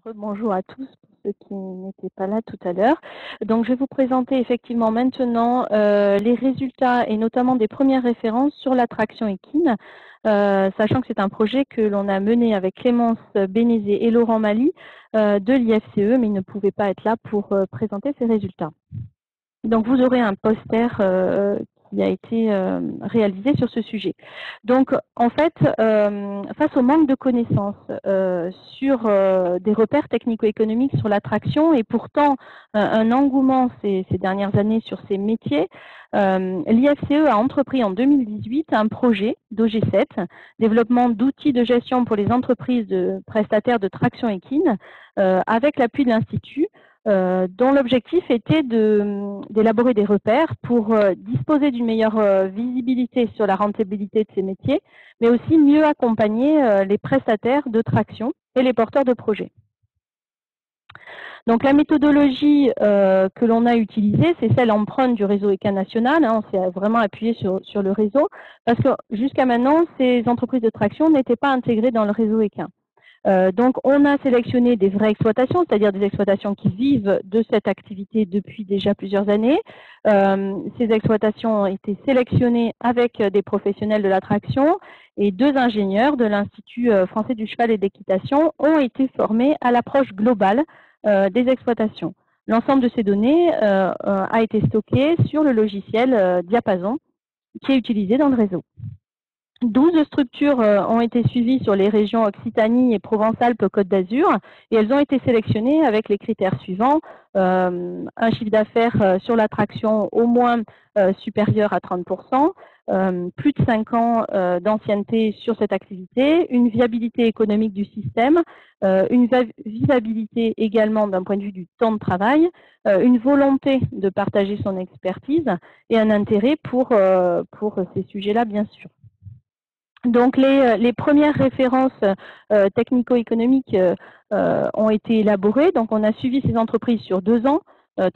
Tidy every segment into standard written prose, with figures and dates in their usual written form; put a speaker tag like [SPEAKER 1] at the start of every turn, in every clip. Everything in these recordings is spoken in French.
[SPEAKER 1] Rebonjour à tous pour ceux qui n'étaient pas là tout à l'heure. Donc, je vais vous présenter effectivement maintenant les résultats et notamment des premières références sur la traction équine, sachant que c'est un projet que l'on a mené avec Clémence Bénézé et Laurent Mali de l'IFCE, mais ils ne pouvaient pas être là pour présenter ces résultats. Donc, vous aurez un poster qui a été réalisé sur ce sujet. Donc, en fait, face au manque de connaissances sur des repères technico-économiques sur l'attraction et pourtant un engouement ces dernières années sur ces métiers, l'IFCE a entrepris en 2018 un projet d'OG7, développement d'outils de gestion pour les entreprises de prestataires de traction équine, avec l'appui de l'Institut, dont l'objectif était d'élaborer des repères pour disposer d'une meilleure visibilité sur la rentabilité de ces métiers, mais aussi mieux accompagner les prestataires de traction et les porteurs de projets. Donc la méthodologie que l'on a utilisée, c'est celle emprunt du réseau ECA national. On s'est vraiment appuyé sur le réseau, parce que jusqu'à maintenant, ces entreprises de traction n'étaient pas intégrées dans le réseau ECA. Donc, on a sélectionné des vraies exploitations, c'est-à-dire des exploitations qui vivent de cette activité depuis déjà plusieurs années. Ces exploitations ont été sélectionnées avec des professionnels de l'attraction et 2 ingénieurs de l'Institut français du cheval et de l'équitation ont été formés à l'approche globale des exploitations. L'ensemble de ces données a été stocké sur le logiciel Diapason qui est utilisé dans le réseau. 12 structures ont été suivies sur les régions Occitanie et Provence-Alpes-Côte d'Azur et elles ont été sélectionnées avec les critères suivants. Un chiffre d'affaires sur l'attraction au moins supérieur à 30%, plus de 5 ans d'ancienneté sur cette activité, une viabilité économique du système, une vivabilité également d'un point de vue du temps de travail, une volonté de partager son expertise et un intérêt pour ces sujets-là, bien sûr. Donc les premières références technico-économiques ont été élaborées. Donc on a suivi ces entreprises sur 2 ans.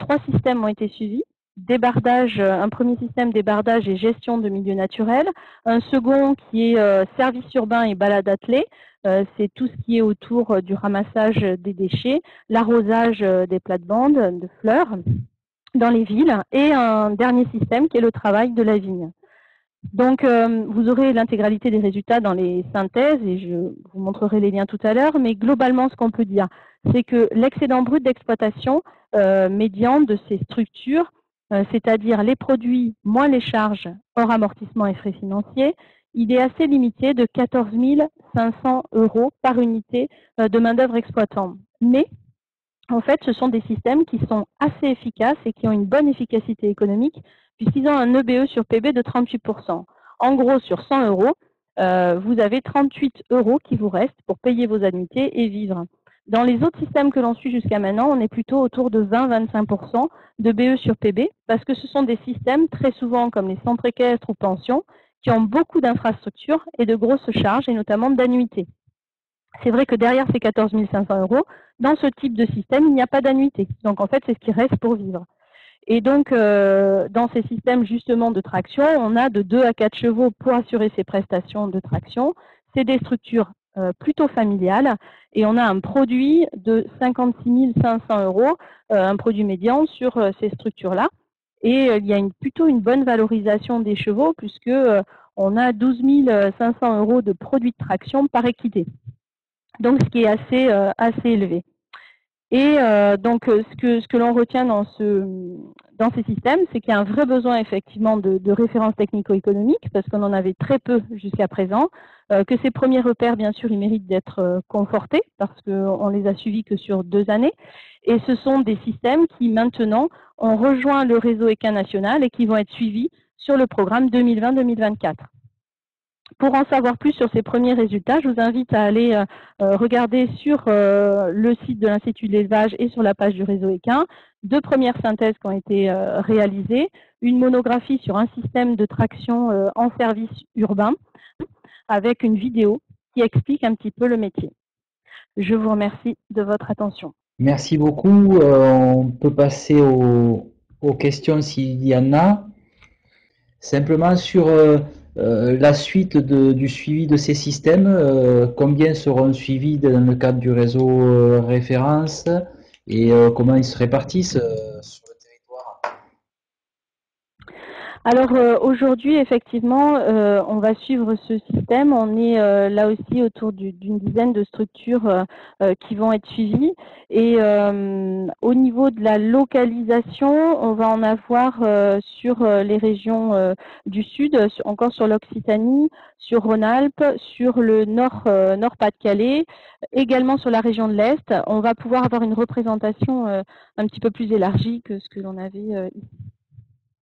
[SPEAKER 1] 3 systèmes ont été suivis. Débardage, un premier système débardage et gestion de milieux naturels. Un second qui est service urbain et balade attelée. C'est tout ce qui est autour du ramassage des déchets, l'arrosage des plates-bandes de fleurs dans les villes. Et un dernier système qui est le travail de la vigne. Donc, vous aurez l'intégralité des résultats dans les synthèses et je vous montrerai les liens tout à l'heure. Mais globalement, ce qu'on peut dire, c'est que l'excédent brut d'exploitation médian de ces structures, c'est-à-dire les produits moins les charges hors amortissement et frais financiers, il est assez limité de 14 500 € par unité de main-d'œuvre exploitant. Mais en fait, ce sont des systèmes qui sont assez efficaces et qui ont une bonne efficacité économique puisqu'ils ont un EBE sur PB de 38%. En gros, sur 100 €, vous avez 38 € qui vous restent pour payer vos annuités et vivre. Dans les autres systèmes que l'on suit jusqu'à maintenant, on est plutôt autour de 20-25% de BE sur PB parce que ce sont des systèmes très souvent comme les centres équestres ou pensions qui ont beaucoup d'infrastructures et de grosses charges et notamment d'annuités. C'est vrai que derrière ces 14 500 €, dans ce type de système, il n'y a pas d'annuité. Donc en fait, c'est ce qui reste pour vivre. Et donc, dans ces systèmes justement de traction, on a de 2 à 4 chevaux pour assurer ces prestations de traction. C'est des structures plutôt familiales et on a un produit de 56 500 €, un produit médian sur ces structures-là. Et il y a plutôt une bonne valorisation des chevaux puisque on a 12 500 € de produits de traction par équité. Donc, ce qui est assez élevé. Et donc, ce que l'on retient dans ces systèmes, c'est qu'il y a un vrai besoin effectivement de références technico-économiques, parce qu'on en avait très peu jusqu'à présent, que ces premiers repères, bien sûr, ils méritent d'être confortés, parce qu'on les a suivis que sur 2 années. Et ce sont des systèmes qui, maintenant, ont rejoint le réseau ECA national et qui vont être suivis sur le programme 2020-2024. Pour en savoir plus sur ces premiers résultats, je vous invite à aller regarder sur le site de l'Institut de l'élevage et sur la page du réseau équin 2 premières synthèses qui ont été réalisées, une monographie sur un système de traction en service urbain avec une vidéo qui explique un petit peu le métier. Je vous remercie de votre attention.
[SPEAKER 2] Merci beaucoup. On peut passer aux questions s'il y en a. Simplement sur La suite du suivi de ces systèmes, combien seront suivis dans le cadre du réseau référence et comment ils se répartissent sur le territoire?
[SPEAKER 1] Alors aujourd'hui, effectivement, on va suivre ce système. On est là aussi autour d'une dizaine de structures qui vont être suivies. Et au niveau de la localisation, on va en avoir sur les régions du Sud, encore sur l'Occitanie, sur Rhône-Alpes, sur le Nord-Pas-de-Calais, également sur la région de l'Est. On va pouvoir avoir une représentation un petit peu plus élargie que ce que l'on avait ici.